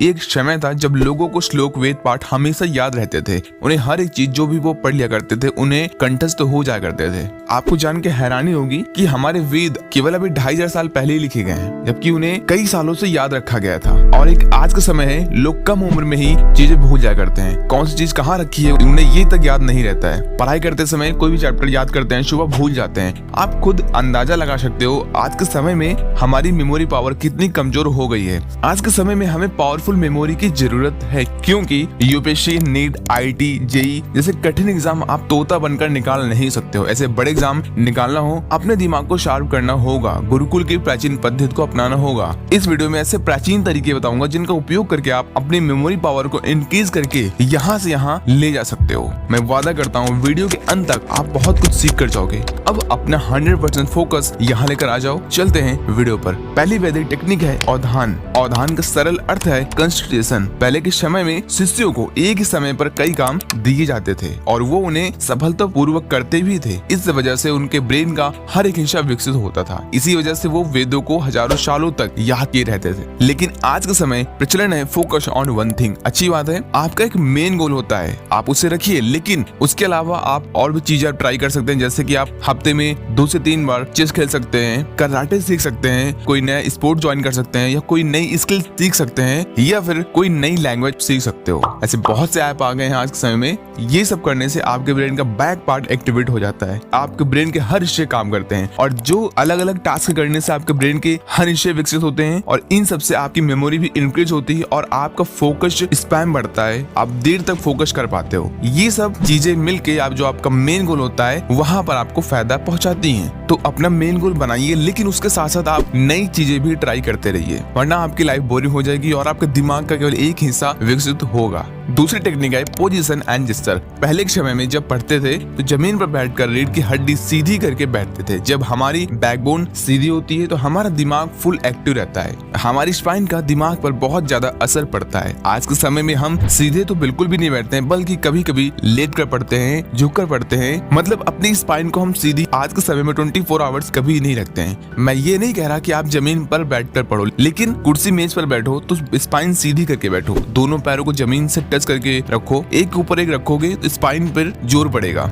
एक समय था जब लोगों को श्लोक वेद पाठ हमेशा याद रहते थे। उन्हें हर एक चीज जो भी वो पढ़ लिया करते थे उन्हें कंठस्थ हो जाया करते थे। आपको जान के हैरानी होगी कि हमारे वेद केवल अभी 2500 साल पहले ही लिखे गए हैं, जबकि उन्हें कई सालों से याद रखा गया था। और एक आज का समय है, लोग कम उम्र में ही चीजें भूल जाया करते हैं। कौन सी चीज कहाँ रखी है उन्हें ये तक याद नहीं रहता है। पढ़ाई करते समय कोई भी चैप्टर याद करते हैं, सुबह भूल जाते हैं। आप खुद अंदाजा लगा सकते हो आज के समय में हमारी मेमोरी पावर कितनी कमजोर हो गई है। आज के समय में हमें पावरफुल मेमोरी की जरूरत है, क्योंकि यूपीएससी, नीट, आईटी, जेई जैसे कठिन एग्जाम आप तोता बनकर निकाल नहीं सकते हो। ऐसे बड़े एग्जाम निकालना हो, अपने दिमाग को शार्प करना होगा, गुरुकुल की प्राचीन पद्धति को अपनाना होगा। इस वीडियो में ऐसे प्राचीन तरीके बताऊंगा जिनका उपयोग करके आप अपनी मेमोरी पावर को इंक्रीज करके यहाँ से यहाँ ले जा सकते हो। मैं वादा करता हूँ वीडियो के अंत तक आप बहुत कुछ सीख कर जाओगे। अब अपना 100% फोकस यहाँ लेकर आ जाओ। चलते हैं वीडियो पर। पहली वैदिक टेक्निक है अवधान। अवधान का सरल अर्थ है कंसंट्रेशन। पहले के समय में शिष्यों को एक ही समय पर कई काम दिए जाते थे और वो उन्हें सफलतापूर्वक करते भी थे। इस वजह से उनके ब्रेन का हर एक हिस्सा विकसित होता था। इसी वजह से वो वेदों को हजारों सालों तक याद किए रहते थे। लेकिन आज के समय प्रचलन है फोकस ऑन वन थिंग। अच्छी बात है, आपका एक मेन गोल होता है, आप उसे रखिए, लेकिन उसके अलावा आप और भी चीजें ट्राई कर सकते हैं। जैसे कि आप हफ्ते में 2 से 3 बार चेस खेल सकते हैं, कराटे सीख सकते हैं, कोई नया स्पोर्ट ज्वाइन कर सकते हैं, या कोई नई स्किल सीख सकते हैं, या फिर कोई नई लैंग्वेज सीख सकते हो। ऐसे बहुत से ऐप आ गए हैं आज के समय में। ये सब करने से आपके ब्रेन का बैक पार्ट एक्टिवेट हो जाता है। आपके ब्रेन के हर हिस्से काम करते हैं और जो अलग अलग टास्क करने से आपके ब्रेन के हर हिस्से विकसित होते हैं और इन सब से आपकी मेमोरी भी इंक्रीज होती है और आपका फोकस स्पैन बढ़ता है। आप देर तक फोकस कर पाते हो। ये सब चीजें मिलके आप जो आपका मेन गोल होता है वहाँ पर आपको फायदा पहुँचाती हैं। तो अपना मेन गोल बनाइए, लेकिन उसके साथ साथ आप नई चीजें भी ट्राई करते रहिए, वरना आपकी लाइफ बोरिंग हो जाएगी और आपके दिमाग का केवल एक हिस्सा विकसित होगा। दूसरी टेक्निक है पोजीशन एंड जेस्चर। पहले के समय में जब पढ़ते थे तो जमीन पर बैठकर रीढ़ की हड्डी सीधी करके बैठते थे। जब हमारी बैकबोन सीधी होती है तो हमारा दिमाग फुल एक्टिव रहता है। हमारी स्पाइन का दिमाग पर बहुत ज्यादा असर पड़ता है। आज के समय में हम सीधे तो बिल्कुल भी नहीं बैठते हैं, बल्कि कभी कभी लेट कर पढ़ते हैं, झुक कर पढ़ते हैं। मतलब अपनी स्पाइन को हम सीधी आज के समय में 24 आवर्स कभी नहीं रखते हैं। मैं ये नहीं कह रहा कि आप जमीन पर बैठकर पढ़ो, लेकिन कुर्सी मेज पर बैठो तो स्पाइन सीधी करके बैठो। दोनों पैरों को जमीन से टच करके रखो। एक के ऊपर एक रखोगे तो स्पाइन पर जोर पड़ेगा।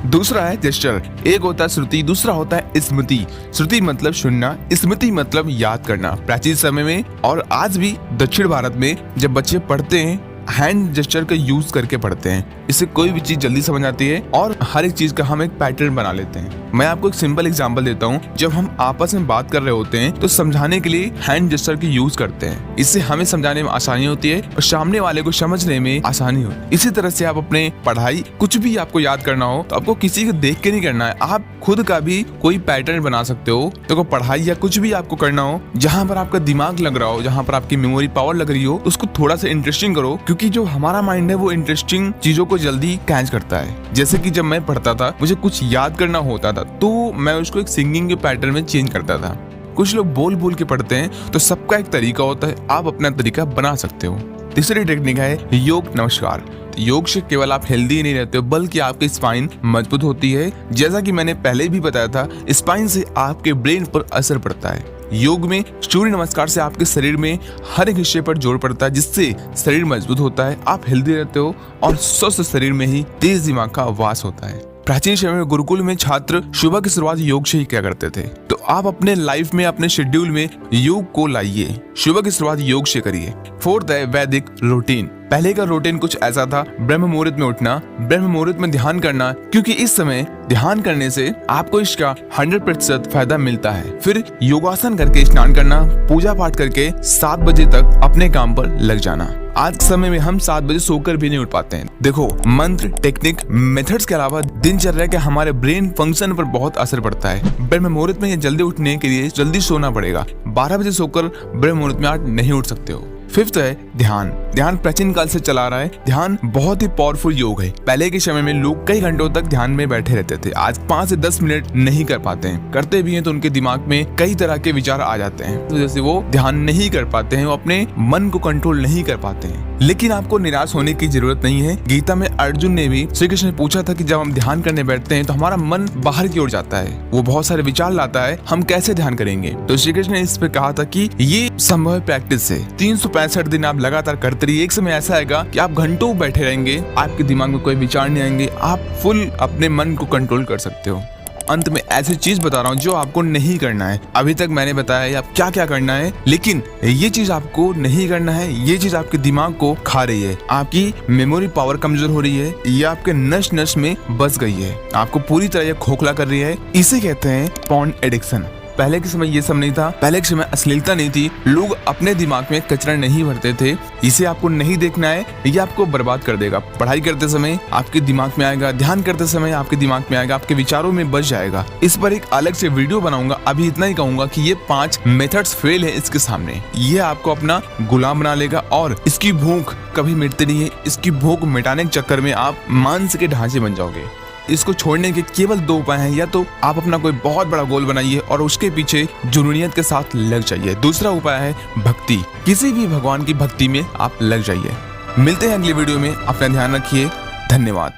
दूसरा है जेस्चर। एक होता है श्रुति, दूसरा होता है स्मृति। श्रुति मतलब सुनना, स्मृति मतलब याद करना। प्राचीन समय में और आज भी दक्षिण भारत में जब बच्चे पढ़ते हैं हैंड जेस्चर का यूज करके पढ़ते हैं। इससे कोई भी चीज जल्दी समझ आती है और हर एक चीज का हम एक पैटर्न बना लेते हैं। मैं आपको एक सिंपल एग्जांपल देता हूँ। जब हम आपस में बात कर रहे होते हैं तो समझाने के लिए हैंड जेस्चर की यूज करते हैं। इससे हमें समझाने में आसानी होती है और सामने वाले को समझने में आसानी होती है। इसी तरह से आप अपने पढ़ाई कुछ भी आपको याद करना हो तो आपको किसी को देख के नहीं करना है, आप खुद का भी कोई पैटर्न बना सकते हो। तो पढ़ाई या कुछ भी आपको करना हो जहाँ पर आपका दिमाग लग रहा हो, जहाँ पर आपकी मेमोरी पावर लग रही हो, उसको थोड़ा सा इंटरेस्टिंग करो, क्योंकि जो हमारा माइंड है वो इंटरेस्टिंग चीजों को जल्दी कैच करता है। जैसे कि जब मैं पढ़ता था मुझे कुछ याद करना होता था तो मैं उसको एक सिंगिंग के पैटर्न में चेंज करता था। कुछ लोग बोल बोल के पढ़ते हैं, तो सबका एक तरीका होता है, आप अपना तरीका बना सकते हो। तीसरी टेक्निक है योग नमस्कार। योग से केवल आप हेल्दी नहीं रहते हो, बल्कि आपकी स्पाइन मजबूत होती है। जैसा कि मैंने पहले भी बताया था, स्पाइन से आपके ब्रेन पर असर पड़ता है। योग में सूर्य नमस्कार से आपके शरीर में हर एक हिस्से पर जोर पड़ता है, जिससे शरीर मजबूत होता है, आप हेल्दी रहते हो और स्वस्थ शरीर में ही तेज दिमाग का वास होता है। प्राचीन समय में गुरुकुल में छात्र सुबह की शुरुआत योग से ही किया करते थे। तो आप अपने लाइफ में, अपने शेड्यूल में योग को लाइए। सुबह की शुरुआत योग से करिए। फोर्थ है वैदिक रूटीन। पहले का रूटीन कुछ ऐसा था, ब्रह्म मुहूर्त में उठना, ब्रह्म मुहूर्त में ध्यान करना, क्योंकि इस समय ध्यान करने से आपको इसका 100% फायदा मिलता है। फिर योगासन करके स्नान करना, पूजा पाठ करके 7 बजे तक अपने काम पर लग जाना। आज के समय में हम 7 बजे सोकर भी नहीं उठ पाते हैं। देखो, मंत्र, टेक्निक, मेथड्स के अलावा दिनचर्या के हमारे ब्रेन फंक्शन पर बहुत असर पड़ता है। ब्रह्म मुहूर्त में जल्दी उठने के लिए जल्दी सोना पड़ेगा। 12 बजे सोकर ब्रह्म मुहूर्त में आप नहीं उठ सकते हो। फिफ्थ है ध्यान। ध्यान प्राचीन काल से चला रहा है। ध्यान बहुत ही पावरफुल योग है। पहले के समय में लोग कई घंटों तक ध्यान में बैठे रहते थे, आज 5 से 10 मिनट नहीं कर पाते हैं। करते भी हैं तो उनके दिमाग में कई तरह के विचार आ जाते हैं, तो जैसे वो ध्यान नहीं कर पाते हैं, वो अपने मन को कंट्रोल नहीं कर पाते हैं। लेकिन आपको निराश होने की जरूरत नहीं है। गीता में अर्जुन ने भी श्री कृष्ण ने पूछा था कि जब हम ध्यान करने बैठते हैं तो हमारा मन बाहर की ओर जाता है, वो बहुत सारे विचार लाता है, हम कैसे ध्यान करेंगे। तो श्री कृष्ण ने इस पे कहा था कि ये संभव है प्रैक्टिस से। 365 दिन आप लगातार करते रहिए, एक समय ऐसा आएगा कि आप घंटों बैठे रहेंगे, आपके दिमाग में कोई विचार नहीं आएंगे, आप फुल अपने मन को कंट्रोल कर सकते हो। अंत में ऐसी चीज बता रहा हूँ जो आपको नहीं करना है। अभी तक मैंने बताया है आप क्या क्या करना है, लेकिन ये चीज आपको नहीं करना है। ये चीज आपके दिमाग को खा रही है, आपकी मेमोरी पावर कमजोर हो रही है, ये आपके नस नस में बस गई है, आपको पूरी तरह ये खोखला कर रही है। इसे कहते हैं पॉर्न एडिक्शन। पहले के समय ये सब नहीं था, पहले के समय अश्लीलता नहीं थी, लोग अपने दिमाग में कचरा नहीं भरते थे। इसे आपको नहीं देखना है, ये आपको बर्बाद कर देगा। पढ़ाई करते समय आपके दिमाग में आएगा, ध्यान करते समय आपके दिमाग में आएगा, आपके विचारों में बस जाएगा। इस पर एक अलग से वीडियो बनाऊंगा। अभी इतना ही कहूंगा कि ये 5 मेथड्स फेल है इसके सामने। ये आपको अपना गुलाम बना लेगा और इसकी भूख कभी मिटती नहीं है। इसकी भूख मिटाने के चक्कर में आप मानसिक ढांचे बन जाओगे। इसको छोड़ने के केवल 2 उपाय हैं, या तो आप अपना कोई बहुत बड़ा गोल बनाइए और उसके पीछे जुनूनियत के साथ लग जाइए। दूसरा उपाय है भक्ति, किसी भी भगवान की भक्ति में आप लग जाइए। मिलते हैं अगली वीडियो में, अपना ध्यान रखिए, धन्यवाद।